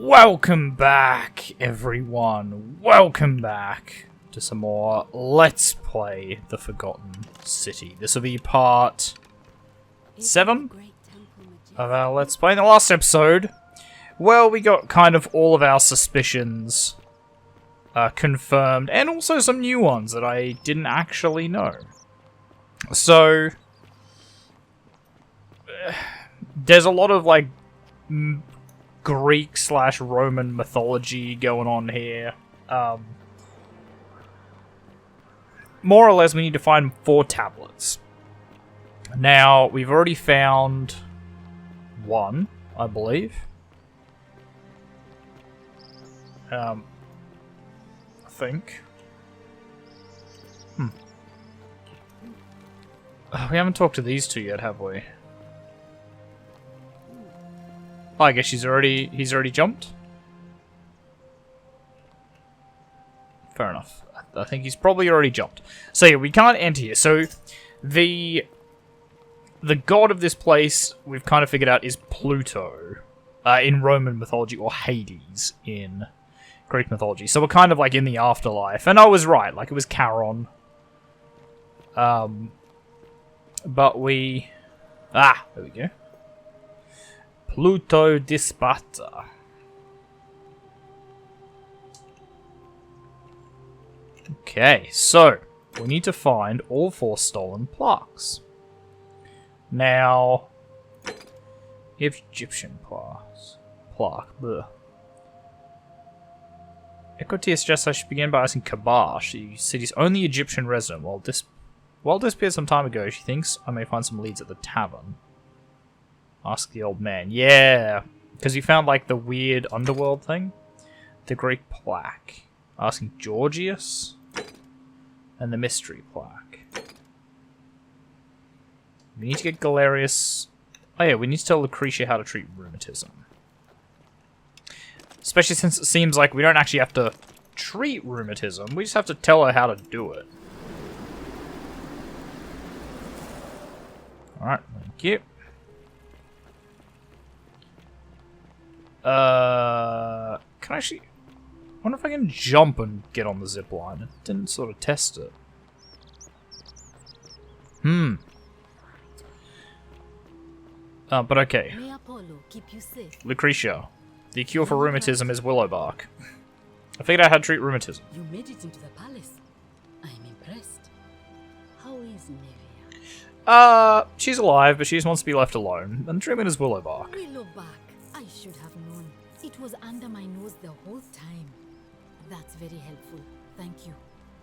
Welcome back, everyone. Welcome back to some more Let's Play The Forgotten City. This will be part 7 of our Let's Play. In the last episode, well, we got kind of all of our suspicions confirmed, and also some new ones that I didn't actually know. So, there's a lot of, like, Greek/Roman mythology going on here. More or less, we need to find 4 tablets. Now, we've already found 1, I believe. I think. We haven't talked to these 2 yet, have we? Oh, I guess he's already jumped. Fair enough. I think he's probably already jumped. So yeah, we can't enter here. So the god of this place we've kind of figured out is Pluto in Roman mythology, or Hades in Greek mythology. So we're kind of like in the afterlife. And I was right, like it was Charon. But we... there we go. Pluto di Sparta. Okay, so we need to find all 4 stolen plaques. Now, Egyptian plaque. Bleh. Equity suggests I should begin by asking Kabash, the city's only Egyptian resident. While disappeared some time ago, she thinks I may find some leads at the tavern. Ask the old man. Yeah, because you found, like, the weird underworld thing. The Greek plaque. Asking Georgius. And the mystery plaque. We need to get Galerius. Oh yeah, we need to tell Lucretia how to treat rheumatism. Especially since it seems like we don't actually have to treat rheumatism. We just have to tell her how to do it. Alright, thank you. Can I actually... I wonder if I can jump and get on the zip line. It didn't sort of test it. But okay. May Apollo keep you safe. Lucretia. The cure for rheumatism is willow bark. I figured out how to treat rheumatism. You made it into the palace. I'm impressed. How is Nevia? She's alive, but she just wants to be left alone. And treatment is willow bark. Willowbark. I should have known. It was under my nose the whole time. That's very helpful. Thank you.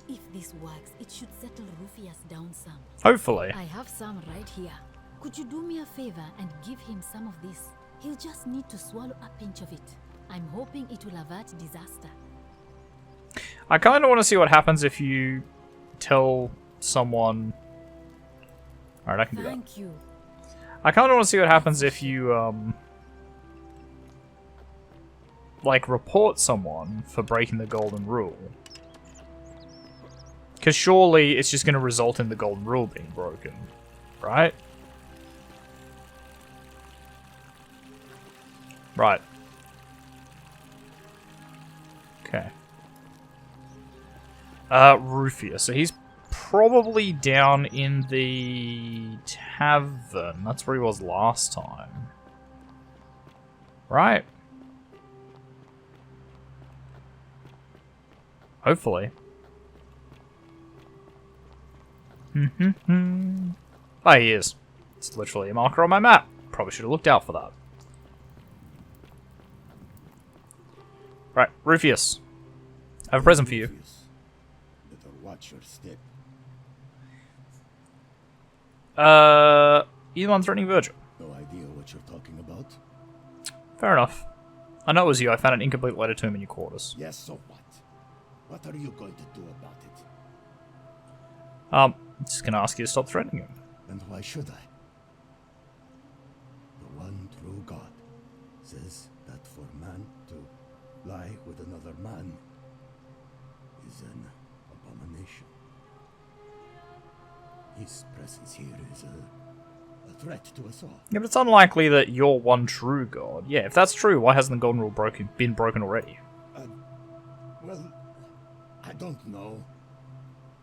If this works, it should settle Rufius down some. Hopefully. I have some right here. Could you do me a favor and give him some of this? He'll just need to swallow a pinch of it. I'm hoping it will avert disaster. I kind of want to see what happens if you tell someone... Alright, I can do that. Thank you. I kind of want to see what happens if you, like, report someone for breaking the golden rule. Because surely it's just going to result in the golden rule being broken, right? Right. Okay. Rufia. So he's probably down in the tavern. That's where he was last time. Right? Hopefully. Oh, he is. It's literally a marker on my map. Probably should have looked out for that. Right, Rufius. I have a present for you. Better watch your step. You the one threatening Virgil? No idea what you're talking about? Fair enough. I know it was you. I found an incomplete letter to him in your quarters. Yes, so what? What are you going to do about it? I'm just gonna ask you to stop threatening him. And why should I? The one true God says that for man to lie with another man is an abomination. His presence here is a a threat to us all. Yeah, but it's unlikely that you're one true god. Yeah, if that's true, why hasn't the golden rule been broken already? Well, I don't know.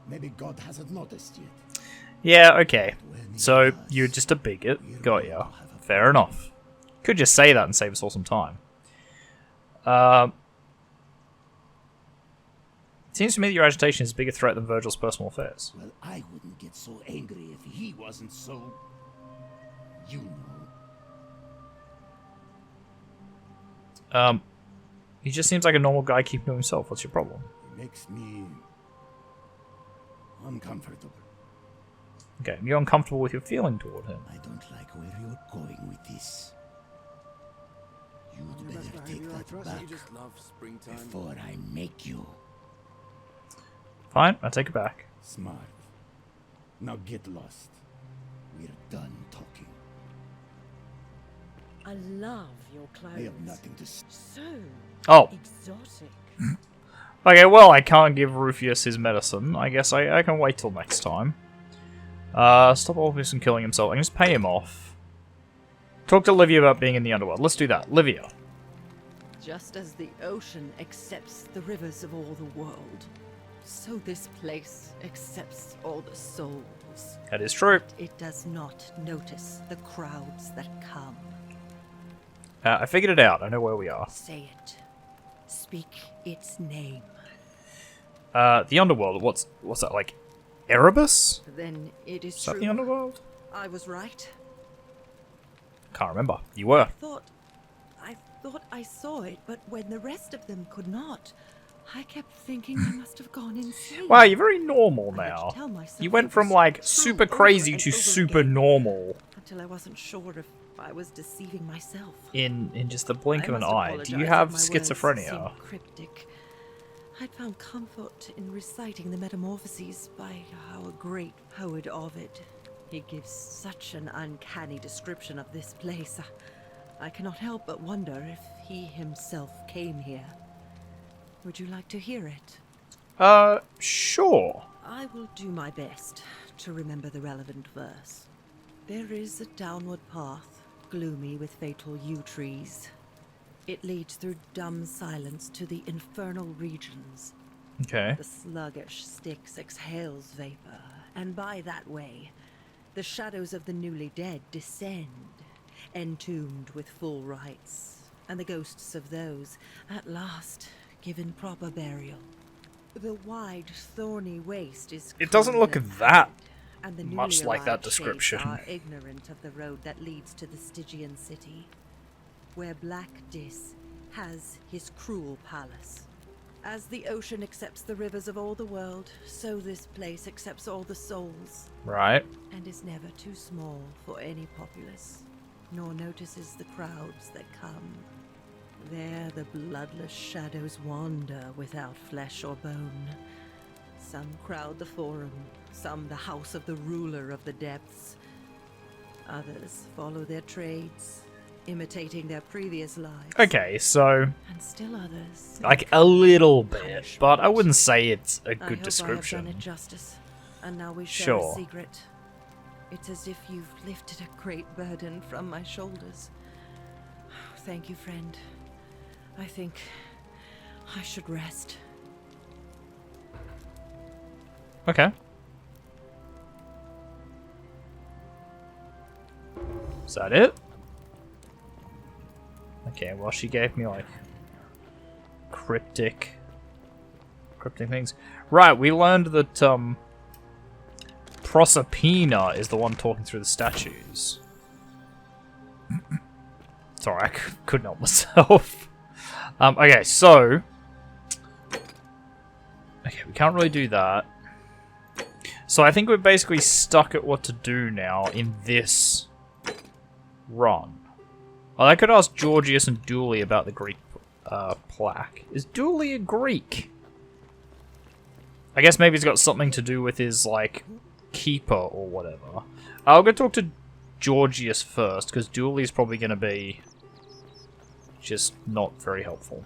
Maybe God hasn't noticed yet. Yeah, okay. When he So, does, you're just a bigot. we're Got going ya. to have a Fair enough. Could just say that and save us all some time. It seems to me that your agitation is a bigger threat than Virgil's personal affairs. Well, I wouldn't get so angry if he wasn't so... You know. He just seems like a normal guy keeping to himself. What's your problem? He makes me... uncomfortable. Okay, you're uncomfortable with your feeling toward him. I don't like where you're going with this. You'd better take that back before I make you. Fine, I take it back. Smart. Now get lost. We're done talking. I love your clothes. I have nothing to say. So Oh, exotic. okay, well, I can't give Rufius his medicine. I guess I can wait till next time. Stop Orpheus from killing himself. I can just pay him off. Talk to Livia about being in the underworld. Let's do that. Livia. Just as the ocean accepts the rivers of all the world, so this place accepts all the souls. That is true. It does not notice the crowds that come. I figured it out. I know where we are. Say it. Speak its name. The underworld. What's that, like Erebus? Then it is Is that true. the underworld? I was right. Can't remember. You were. I thought I saw it, but when the rest of them could not, I kept thinking I must have gone insane. Wow, you're very normal I had to now. tell myself You it went from was like true super over crazy and to over super again, normal until I wasn't sure if I was deceiving myself. in just the blink of an must eye. Do apologize you if have my words schizophrenia? seem cryptic. I'd found comfort in reciting the Metamorphoses by our great poet Ovid. He gives such an uncanny description of this place. I cannot help but wonder if he himself came here. Would you like to hear it? Sure. I will do my best to remember the relevant verse. There is a downward path, gloomy with fatal yew trees. It leads through dumb silence to the infernal regions. Okay. The sluggish Styx exhales vapor, and by that way, the shadows of the newly dead descend, entombed with full rites, and the ghosts of those, at last, given proper burial. The wide, thorny waste is It doesn't look common, that and the much newly like that arrived shades description. are ignorant of the road that leads to the Stygian city, where Black Dis has his cruel palace. As the ocean accepts the rivers of all the world, so this place accepts all the souls, Right. and is never too small for any populace, nor notices the crowds that come. There the bloodless shadows wander without flesh or bone. Some crowd the forum, some the house of the ruler of the depths. Others follow their trades, imitating their previous lives. Okay, so And still others. like a little bit, but I wouldn't say it's a I good hope I have description. done it justice, and now we share Sure. a secret. It's as if you've lifted a great burden from my shoulders. Thank you, friend. I think I should rest. Okay. Is that it? Okay, well she gave me like cryptic things. Right, we learned that Proserpina is the one talking through the statues. Sorry, I couldn't help myself. Okay, so okay, we can't really do that. So I think we're basically stuck at what to do now in this run. Well, I could ask Georgius and Dooley about the Greek plaque. Is Dooley a Greek? I guess maybe it's got something to do with his, like, keeper or whatever. I'll go talk to Georgius first, because Dooley's probably going to be just not very helpful.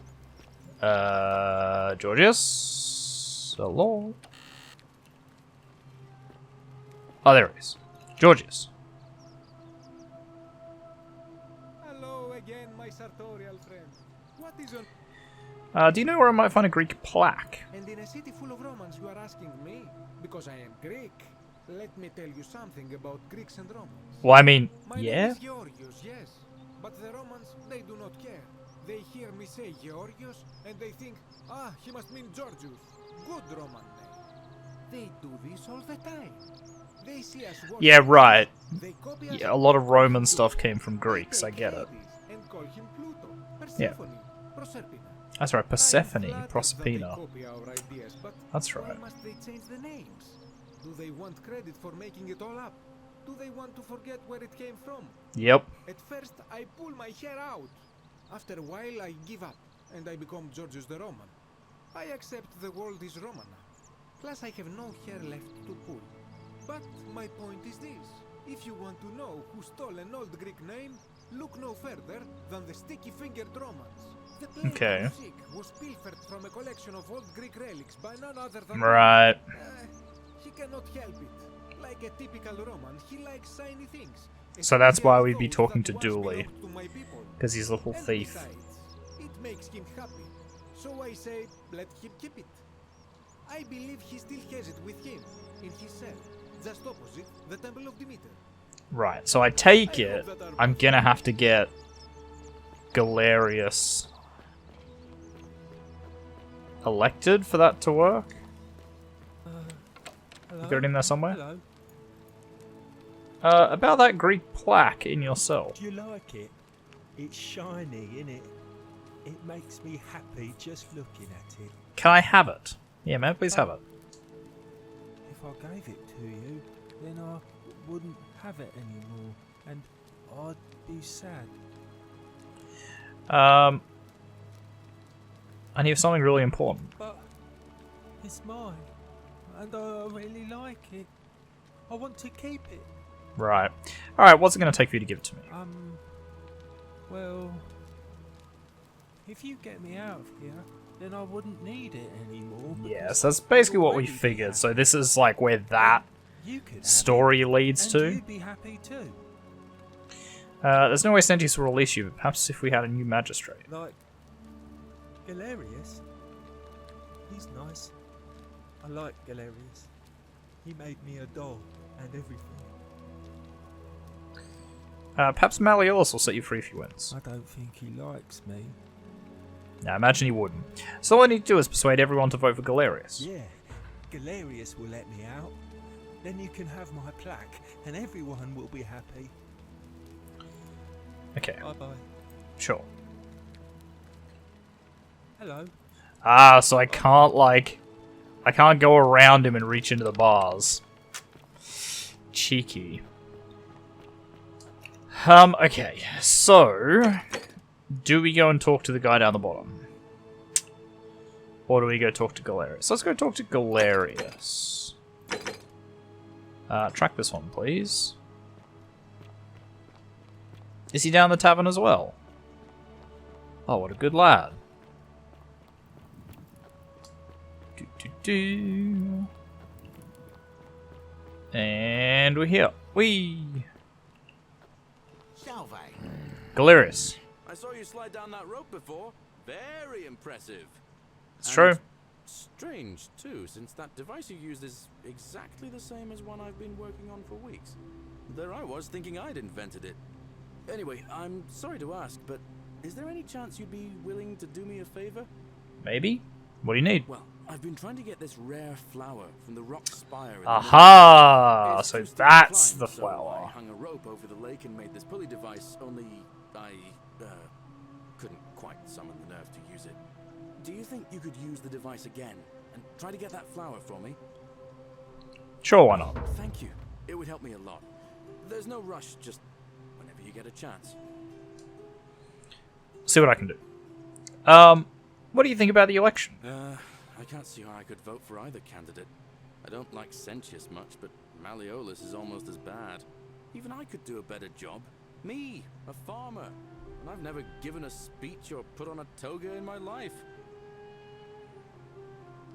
Georgius? Hello? Oh, there he is. Georgius. my sartorial friend. What is on... Do you know where I might find a Greek plaque? And in a city full of Romans you are asking me? Because I am Greek. Let me tell you something about Greeks and Romans. Well, I mean, My name yeah? is Georgios, yes. But the Romans, they do not care. They hear me say Georgios, and they think, ah, he must mean Georgius. Good Roman name. They do this all the time. They see us worship Yeah, right. They copy us Yeah, a lot of Roman stuff came from Greeks, I get it. and call him Pluto, Yeah. Persephone, Proserpina. That's right, Persephone, I am flattered that Proserpina. they copy our ideas, but That's why right. must they change the names? Do they want credit for making it all up? Do they want to forget where it came from? Yep. At first, I pull my hair out. After a while, I give up, and I become Georgius the Roman. I accept the world is Roman now. Plus, I have no hair left to pull. But my point is this. If you want to know who stole an old Greek name, look no further than the sticky-fingered Romans. The plague Okay. of sick was pilfered from a collection of old Greek relics by none other than... Right. He cannot help it. Like a typical Roman, he likes shiny things. So that's why we'd be Those talking that to once Dooley. belonged to my people. Because he's a little And thief. besides, it makes him happy. So I say, let him keep it. I believe he still has it with him, in his cell, just opposite the Temple of Demeter. Right, so I take it I'm gonna have to get Galerius elected for that to work. You got it in there somewhere? Hello. About that Greek plaque in your cell. Do you like it? It's shiny, innit? It makes me happy just looking at it. Can I have it? Yeah, man, please have it. If I gave it to you, then I wouldn't have it anymore, and I'd be sad. I need something really important. But it's mine, and I really like it. I want to keep it. Right. Alright, what's it gonna take for you to give it to me? Well, if you get me out of here, then I wouldn't need it anymore. Yes, that's basically what we figured. So this is like where that You could have story it, leads and to. you'd be happy too. There's no way Sentius will release you, but perhaps if we had a new magistrate. Like Galerius. He's nice. I like Galerius. He made me a doll and everything. Perhaps Malleolus will set you free if he wins. I don't think he likes me. Now, imagine he wouldn't. So all I need to do is persuade everyone to vote for Galerius. Yeah, Galerius will let me out. Then you can have my plaque and everyone will be happy. Okay, Bye bye. sure. Hello. Ah, so I can't, like... I can't go around him and reach into the bars. Cheeky. Okay, so... Do we go and talk to the guy down the bottom? Or do we go talk to Galerius? Let's go talk to Galerius. Track this one, please. Is he down the tavern as well? Oh, what a good lad. And we're here. Whee! Salve. Galerius. I saw you slide down that rope before. Very impressive. It's And true. Strange, too, since that device you used is exactly the same as one I've been working on for weeks. There I was, thinking I'd invented it. Anyway, I'm sorry to ask, but is there any chance you'd be willing to do me a favor? Maybe? What do you need? Well, I've been trying to get this rare flower from the rock spire. In the Aha! It's So too steep to that's climb, the so I flower. hung a rope over the lake and made this pulley device, only I couldn't quite summon the nerve to use it. Do you think you could use the device again and try to get that flower for me? Sure, why not? Thank you. It would help me a lot. There's no rush, just whenever you get a chance. See what I can do. What do you think about the election? I can't see how I could vote for either candidate. I don't like Sentius much, but Malleolus is almost as bad. Even I could do a better job. Me, a farmer. And I've never given a speech or put on a toga in my life.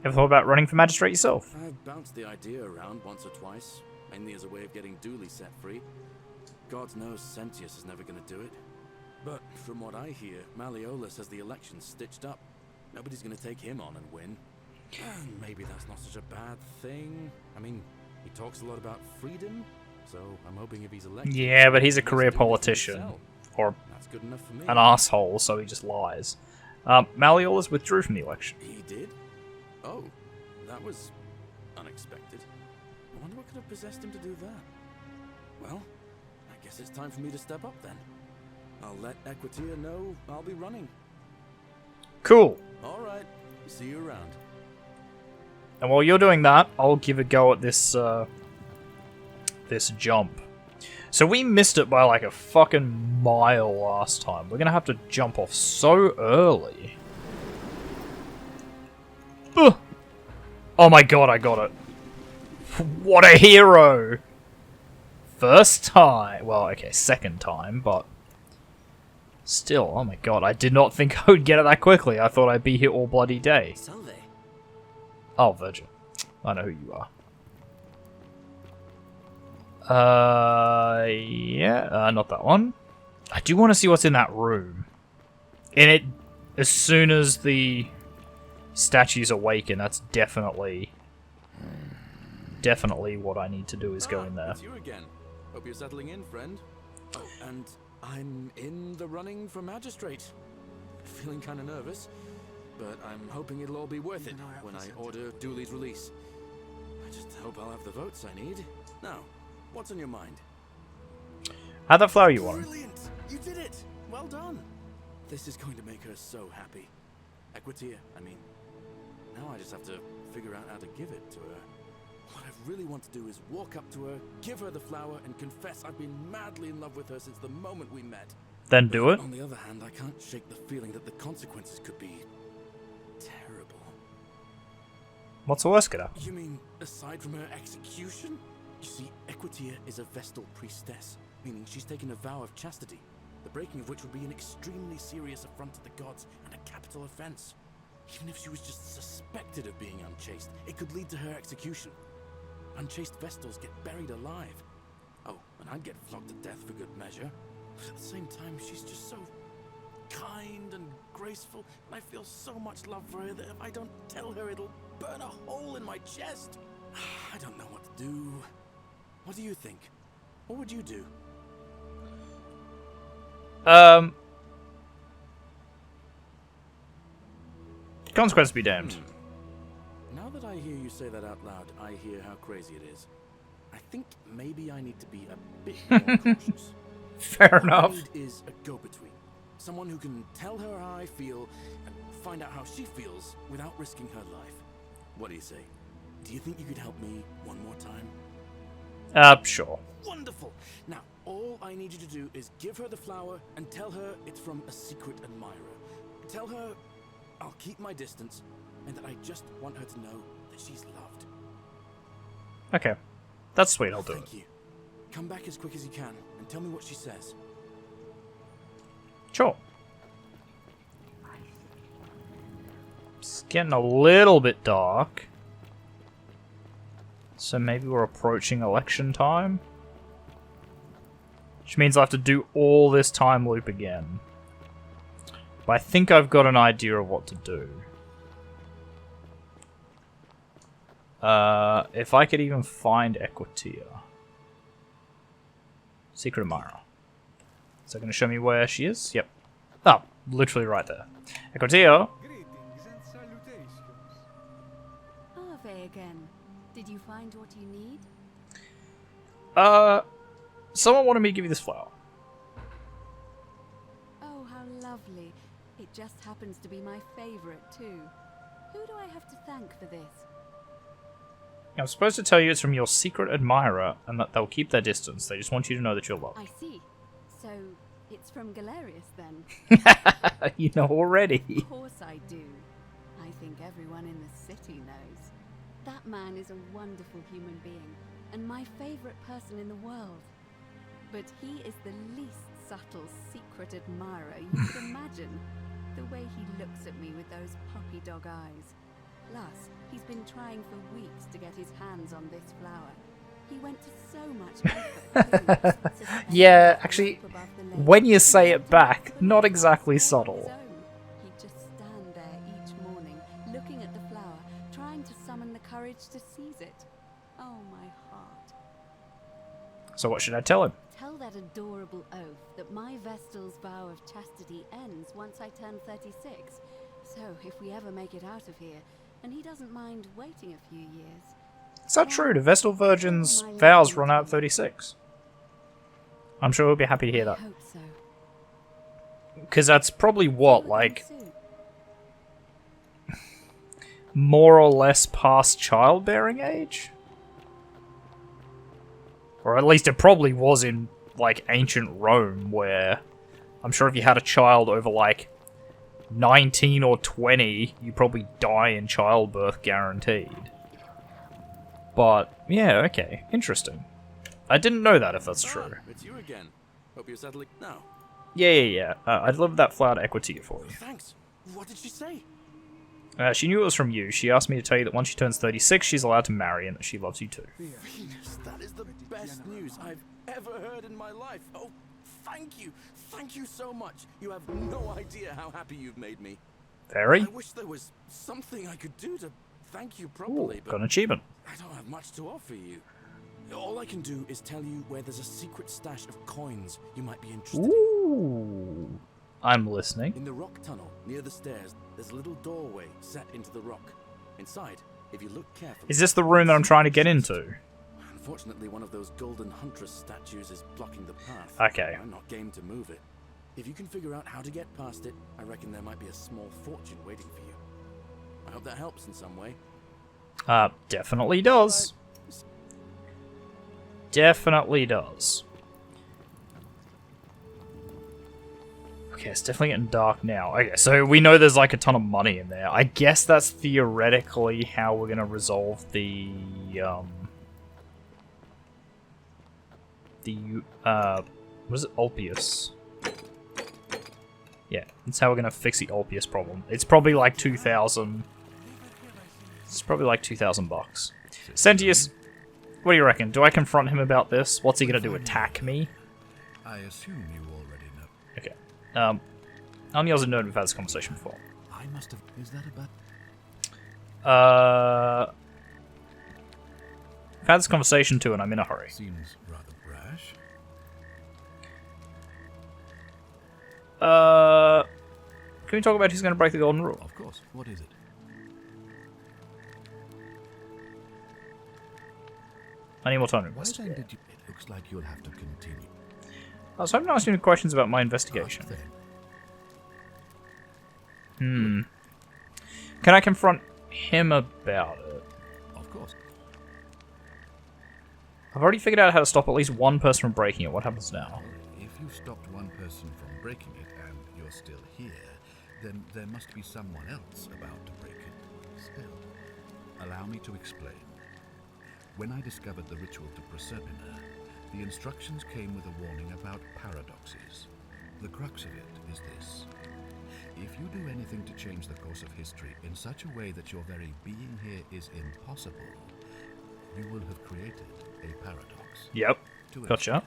Ever thought about running for magistrate yourself? I've bounced the idea around once or twice, mainly as a way of getting Dooley set free. God knows Sentius is never going to do it. But from what I hear, Malleolus has the election stitched up. Nobody's gonna take him on and win. And maybe that's not such a bad thing. I mean, he talks a lot about freedom, so I'm hoping if he's elected... Yeah, but he's a he career gets to do anything politician. himself. Or That's good enough for me. an asshole, so he just lies. Malleolus withdrew from the election. He did? Oh, that was unexpected. I wonder what could have possessed him to do that. Well, I guess it's time for me to step up then. I'll let Equitia know I'll be running. Cool. All right, see you around. And while you're doing that, I'll give a go at this this jump. So we missed it by like a fucking mile last time. We're gonna have to jump off so early. Ugh. Oh my god, I got it. What a hero! First time. Well, okay, second time, but still, oh my god, I did not think I would get it that quickly. I thought I'd be here all bloody day. Salve. Oh, Virgil. I know who you are. Yeah, not that one. I do want to see what's in that room. And it, as soon as the statues awaken, that's definitely what I need to do is go in there. It's you again. Hope you're settling in, friend. Oh, and I'm in the running for magistrate. Feeling kind of nervous, but I'm hoping it'll all be worth it when I order Dooley's release. I just hope I'll have the votes I need. Now, what's on your mind? How'd that flower you want? Brilliant! You did it! Well done! This is going to make her so happy. Equitia, I mean. Now I just have to figure out how to give it to her. What I really want to do is walk up to her, give her the flower, and confess I've been madly in love with her since the moment we met. Then do it. On the other hand, I can't shake the feeling that the consequences could be terrible. What's the worst could happen? You mean, aside from her execution? You see, Equitia is a Vestal priestess, meaning she's taken a vow of chastity, the breaking of which would be an extremely serious affront to the gods and a capital offense. Even if she was just suspected of being unchaste, it could lead to her execution. Unchaste Vestals get buried alive. Oh, and I'd get flogged to death for good measure. But at the same time, she's just so kind and graceful, and I feel so much love for her that if I don't tell her, it'll burn a hole in my chest. I don't know what to do. What do you think? What would you do? Consequence be damned. Now that I hear you say that out loud, I hear how crazy it is. I think maybe I need to be a bit more cautious. Fair What I enough. need is a go-between. Someone who can tell her how I feel and find out how she feels without risking her life. What do you say? Do you think you could help me one more time? Sure. Wonderful! Now, all I need you to do is give her the flower and tell her it's from a secret admirer. Tell her I'll keep my distance and that I just want her to know that she's loved. Okay. That's sweet, I'll do it. Thank you. Come back as quick as you can and tell me what she says. Sure. It's getting a little bit dark. So maybe we're approaching election time? Which means I have to do all this time loop again. But I think I've got an idea of what to do. If I could even find Equitia. Secret admirer. Is that going to show me where she is? Yep. Oh, literally right there. Equitia. Greetings and salutations. Ave again. Did you find what you need? Someone wanted me to give you this flower. Oh, how lovely. It just happens to be my favorite, too. Who do I have to thank for this? I'm supposed to tell you it's from your secret admirer and that they'll keep their distance. They just want you to know that you're loved. I see. So, it's from Galerius, then? You know already. Of course I do. I think everyone in the city knows. That man is a wonderful human being, and my favorite person in the world. But he is the least subtle secret admirer you could imagine. The way he looks at me with those puppy dog eyes. Plus, he's been trying for weeks to get his hands on this flower. He went to so much effort too, to Yeah, stand actually, up above the lake. when you say it back, not exactly subtle. He'd just stand there each morning, looking at the flower, trying to summon the courage to seize it. Oh, my heart. So what should I tell him? Tell that adorable oaf that my Vestal's vow of chastity ends once I turn 36. So if we ever make it out of here, and he doesn't mind waiting a few years. Is that true? Do Vestal Virgins' vows run out at 36? I'm sure we'll be happy to hear I that. hope so. Because that's probably what, See like, you soon. more or less past childbearing age? Or at least it probably was in, like, ancient Rome, where I'm sure if you had a child over, like, 19 or 20, you probably die in childbirth guaranteed. But, yeah, okay. Interesting. I didn't know that, if that's true. It's you again. Hope you're settling now. Yeah. I delivered that flower to Equitia for you. Thanks. What did she say? She knew it was from you. She asked me to tell you that once she turns 36, she's allowed to marry and that she loves you too. Venus, that is the best news I've ever heard in my life. Oh, thank you. Thank you so much. You have no idea how happy you've made me. Very? I wish there was something I could do to thank you Ooh, properly, got an but achievement. I don't have much to offer you. All I can do is tell you where there's a secret stash of coins you might be interested in. Ooh. I'm listening. In the rock tunnel, near the stairs, there's a little doorway set into the rock. Inside, if you look carefully... Is this the room that I'm trying to get into? Unfortunately, one of those golden huntress statues is blocking the path. Okay. I'm not game to move it. If you can figure out how to get past it, I reckon there might be a small fortune waiting for you. I hope that helps in some way. Definitely does. Definitely does. Okay, it's definitely getting dark now. Okay, so we know there's like a ton of money in there. I guess that's theoretically how we're gonna resolve the what is it, Ulpius? Yeah, that's how we're gonna fix the Ulpius problem. It's probably like 2,000. It's probably like 2,000 bucks. Sentius, what do you reckon? Do I confront him about this? What's he gonna do? Attack me? I assume you already know. Okay. I'm TheOzzieNerd. We've had this conversation before. I must have. Is that about? We've had this conversation too, and I'm in a hurry. Seems rather brash. Can we talk about who's going to break the golden rule? Of course. What is it? I need more time to Why then investigate. did you? It looks like you'll have to continue. I was hoping to ask you questions about my Ask investigation. then. Can I confront him about it? Of course. I've already figured out how to stop at least one person from breaking it. What happens now? If you stopped one person from breaking it and you're still here, then there must be someone else about to break it. Still, allow me to explain. When I discovered the ritual to Proserpina, the instructions came with a warning about paradoxes. The crux of it is this. If you do anything to change the course of history in such a way that your very being here is impossible, you will have created a paradox. Yep. To Gotcha.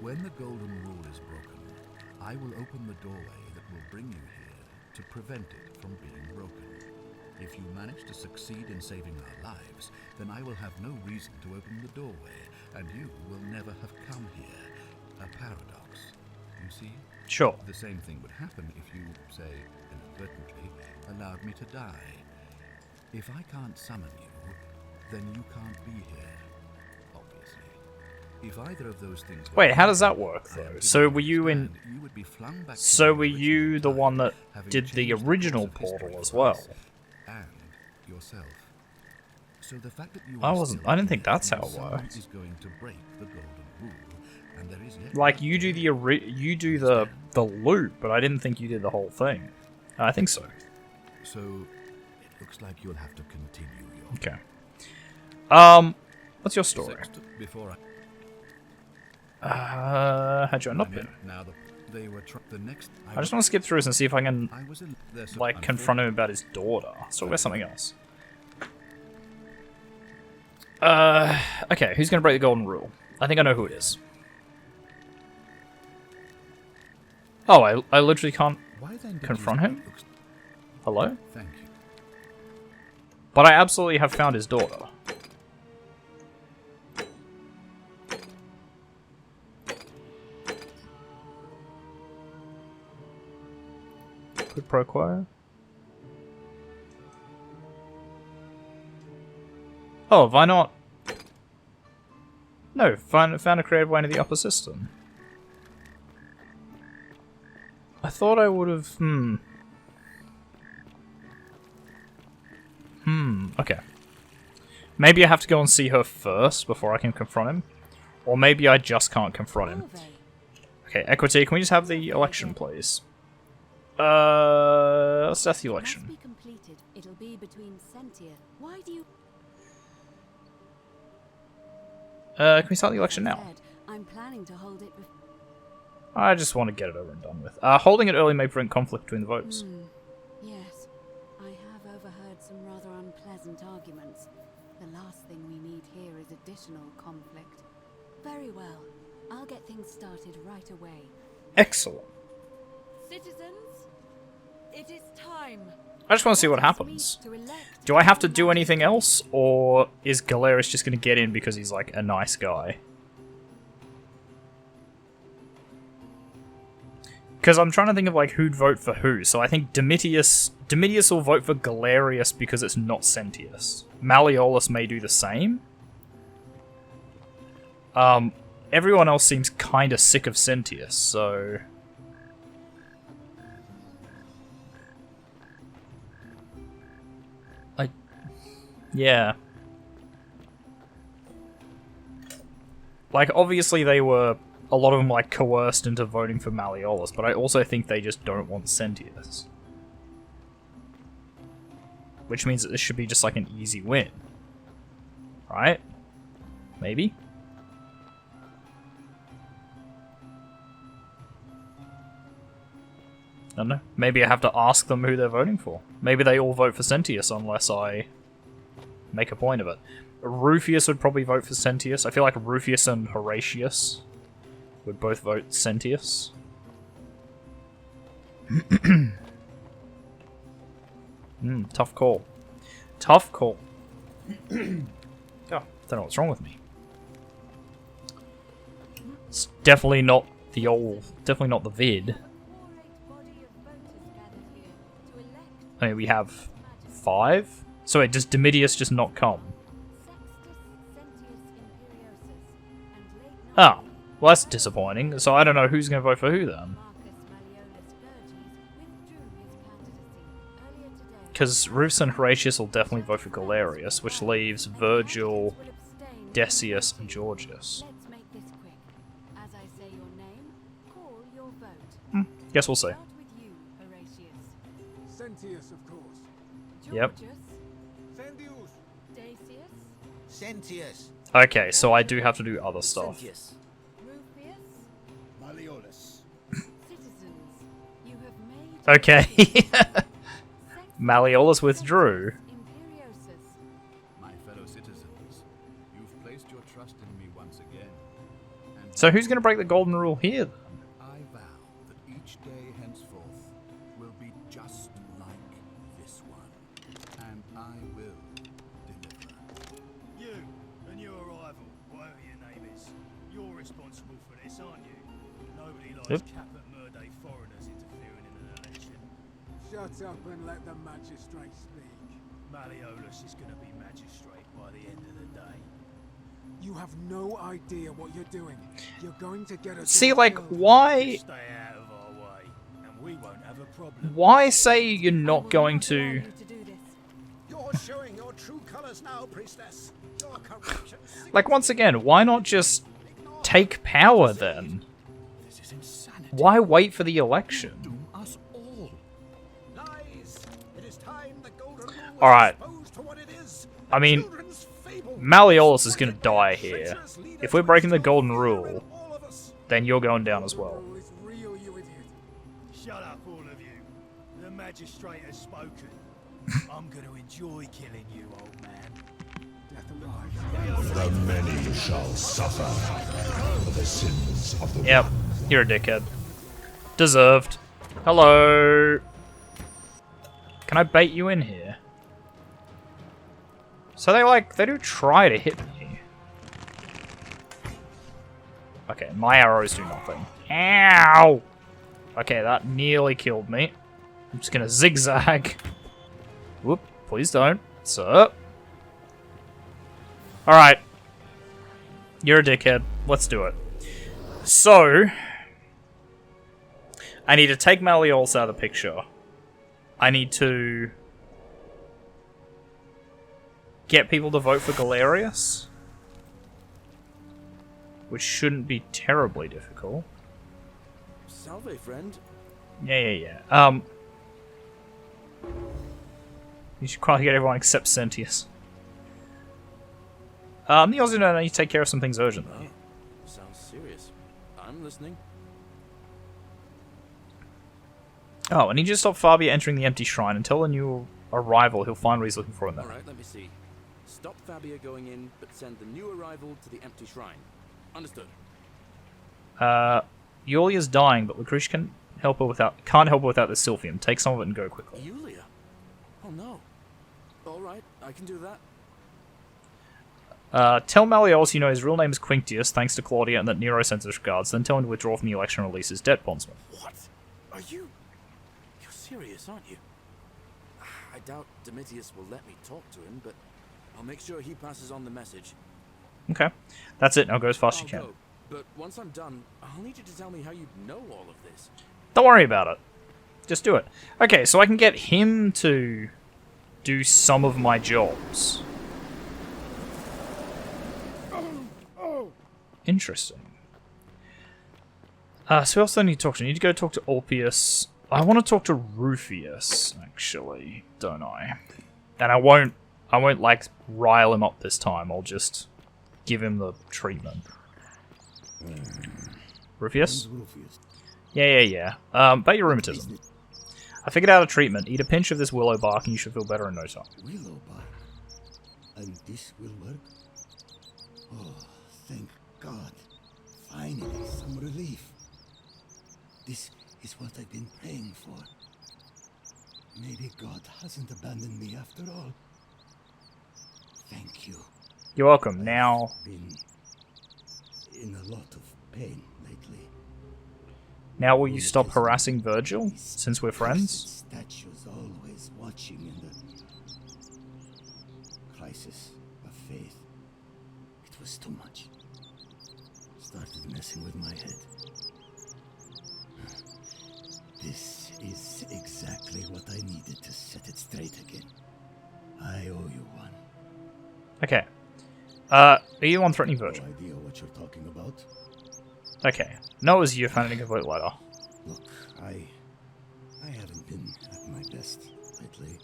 When the golden rule is broken, I will open the doorway that will bring you here to prevent it from being broken. If you manage to succeed in saving our lives, then I will have no reason to open the doorway, and you will never have come here. A paradox, you see? Sure. The same thing would happen if you, say, inadvertently, allowed me to die. If I can't summon you, then you can't be here, obviously. If either of those things... Wait, how does that work I am though? given So to were you in? understand you would be flung back to So your were original you the time, one that having did the changed original course of history portal as for well? us And yourself. So the fact that you I are wasn't. still I didn't think here that's how means it someone worked. is going to break the golden rule, and there is yet Like another you do way. you do the loop, but I didn't think you did the whole thing. I think so. So it looks like you'll have to continue your Okay. What's your story? before How'd you end up here? now they were the next I just want to skip through this and see if I can I was in there's like confront him about his daughter. So there's something else. Okay, who's gonna break the golden rule? I think I know who it is. Oh, I literally can't Why then did confront you- him? Hello? Thank you. But I absolutely have found his daughter. Quid pro quo? Oh, have I not? No, found a creative way into the upper system. I thought I would have. Okay. Maybe I have to go and see her first before I can confront him. Or maybe I just can't confront him. Okay, Equity, can we just have the election, please? Let's death the election. Must be completed. It'll be between Sentius. Why do you Can we start the election now? said, I'm planning to hold it I just want to get it over and done with. Holding it early may prevent conflict between the votes. Yes, I have overheard some rather unpleasant arguments. The last thing we need here is additional conflict. Very well. I'll get things started right away. Excellent. Citizens, it is time. I just want to see what happens. Do I have to do anything else, or is Galerius just going to get in because he's like a nice guy? Because I'm trying to think of like who'd vote for who. So I think Domitius will vote for Galerius because it's not Sentius. Malleolus may do the same. Everyone else seems kind of sick of Sentius, so yeah. Like, obviously they were, a lot of them, like, coerced into voting for Malleolus, but I also think they just don't want Sentius. Which means that this should be just, like, an easy win. Right? Maybe? I don't know. Maybe I have to ask them who they're voting for. Maybe they all vote for Sentius unless I make a point of it. Rufius would probably vote for Sentius. I feel like Rufius and Horatius would both vote Sentius. Tough call. Tough call. Oh, don't know what's wrong with me. It's definitely not the vid. I mean, we have 5? So wait, does Domitius just not come? Oh, well that's disappointing. So I don't know who's going to vote for who then. Because Rufus and Horatius will definitely vote for Galerius, which leaves Virgil, Decius, and Georgius. Let's make this quick. As I say your name, call your vote. Guess we'll see. Start with you, Horatius. Sentius, of course. Yep. Georgius, Sentius. Decius, Sentius. Okay, so I do have to do other stuff. Sentius. Rufius. Malleolus. Citizens, you have made Okay. Malleolus withdrew. Imperiosus. My fellow citizens, you've placed your trust in me once again. And So who's going to break the golden rule here then? I vow that each day henceforth will be just like this one. And I will deliver. You and your arrival, whatever your name is, you're responsible for this, aren't you? Nobody likes Yep. Cap at Murday foreigners interfering in an election. Shut up and let the magistrate speak. Malleolus is going to be magistrate by the end of the day. You have no idea what you're doing. You're going to get us See, all like, killed. why Stay out of our way, and we won't have a problem. why say you're not going to... You to do this. You're showing your true colors now, priestess. Your corruption. Like, once again, why not just take power then? This is insanity. Why wait for the election? Doom us all. Lies. It is time the golden rule was Alright. exposed for what it is. I mean, Children's fable. Malleolus is going to die here. If we're breaking the golden rule, All of us. then you're going down as well. Rule is real, you idiot. Shut up, all of you. The magistrate has spoken. I'm going to enjoy killing you, old man. The many shall suffer for the sins of the Yep, you're a dickhead. Deserved. Hello. Can I bait you in here? So they do try to hit me. Okay, my arrows do nothing. Ow! Okay, that nearly killed me. I'm just gonna zigzag. Whoop, please don't. Sir. Alright. You're a dickhead. Let's do it. So, I need to take Malleolus out of the picture. I need to get people to vote for Galerius, which shouldn't be terribly difficult. Salve, friend. Yeah. You should probably get everyone except Sentius. The TheOzzieNerd, I need to take care of some things urgently. Oh, sounds serious. I'm listening. Oh, I need you to stop Fabia entering the empty shrine and tell the new arrival he'll find what he's looking for in there. Alright, let me see. Stop Fabia going in, but send the new arrival to the empty shrine. Understood. Yulia's dying, but Lucretia can't help her without the Sylphium. Take some of it and go quickly. Yulia? Oh no. Alright, I can do that. Tell Malleolus you know his real name is Quinctius, thanks to Claudia, and that Nero sends his regards. Then tell him to withdraw from the election and release his debt bondsman. What? Are you... You're serious, aren't you? I doubt Domitius will let me talk to him, but I'll make sure he passes on the message. Okay. That's it. Now go as fast as you can. Go. But once I'm done, I'll need you to tell me how you know all of this. Don't worry about it. Just do it. Okay, so I can get him to do some of my jobs. Interesting. So who else do I need to talk to? I need to go talk to Ulpius. I want to talk to Rufius, actually, don't I? And I won't like rile him up this time. I'll just give him the treatment. Rufius? Yeah. About your rheumatism. I figured out a treatment. Eat a pinch of this willow bark and you should feel better in no time. Willow bark? And this will work? Oh, thank God. Finally, some relief. This is what I've been praying for. Maybe God hasn't abandoned me after all. Thank you. You're welcome. Now... I've been in a lot of pain lately. Now will you stop harassing Virgil, since we're friends? Statues always watching in the crisis of faith. It was too much. Started messing with my head. This is exactly what I needed to set it straight again. I owe you one. Okay. Are you on threatening Virgil? No idea what you're talking about. Okay. No, it was you finding a complete letter. Look, I haven't been at my best lately.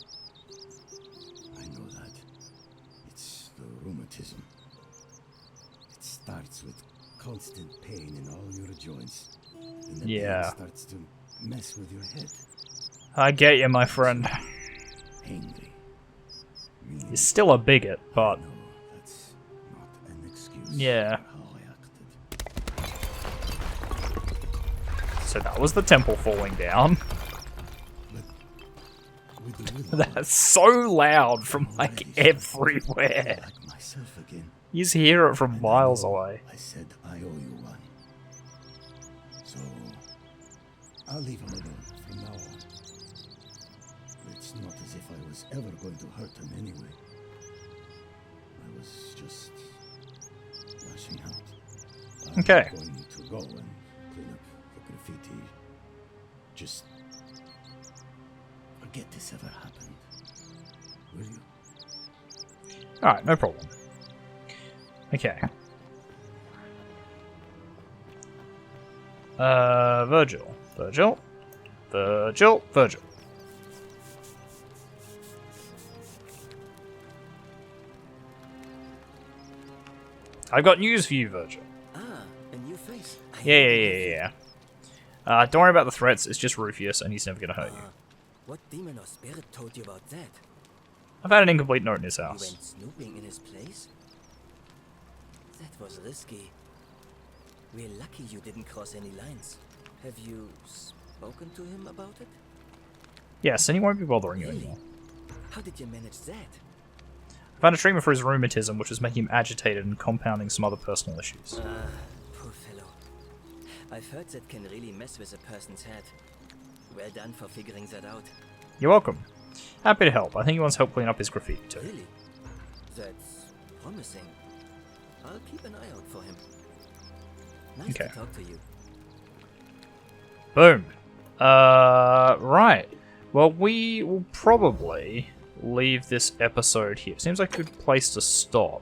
I know that. It's the rheumatism. It starts with constant pain in all your joints. And the pain starts to mess with your head. I get you, my friend. Angry. You're still a bigot, but... No, that's not an excuse. Yeah. For how I acted. So that was the temple falling down. But with the willow, That's so loud from, like, everywhere. like myself again. You just hear it from miles away. I said I owe you one. So I'll leave him alone from now on. It's not as if I was ever going to hurt him anyway. I was just lashing out. I'm Okay. going to go and clean up the graffiti. Just forget this ever happened. Will you? Alright, no problem. Okay. Virgil. I've got news for you, Virgil. Ah, a new face. Yeah. Don't worry about the threats, it's just Rufius, and he's never gonna hurt you. What demon or spirit told you about that? I've had an incomplete note in his You house. went snooping in his place? That was risky. We're lucky you didn't cross any lines. Have you spoken to him about it? Yes, and he won't be bothering you Really? anymore. How did you manage that? I found a treatment for his rheumatism, which was making him agitated and compounding some other personal issues. Poor fellow. I've heard that can really mess with a person's head. Well done for figuring that out. You're welcome. Happy to help. I think he wants help clean up his graffiti too. Really? That's promising. I'll keep an eye out for him. Nice Okay. to talk to you. Boom. Right. Well, we will probably leave this episode here. Seems like a good place to stop.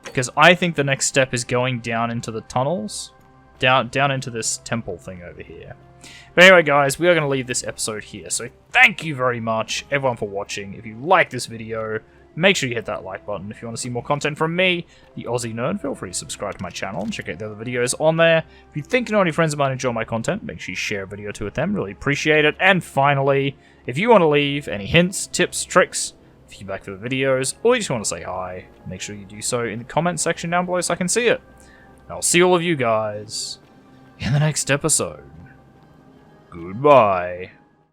Because I think the next step is going down into the tunnels. Down into this temple thing over here. But anyway, guys, we are going to leave this episode here. So thank you very much, everyone, for watching. If you like this video, make sure you hit that like button. If you want to see more content from me, the Aussie Nerd, feel free to subscribe to my channel and check out the other videos on there. If you think you know any friends of mine enjoy my content, make sure you share a video or two with them. Really appreciate it. And finally, if you want to leave any hints, tips, tricks, feedback for the videos, or you just want to say hi, make sure you do so in the comment section down below so I can see it. And I'll see all of you guys in the next episode. Goodbye.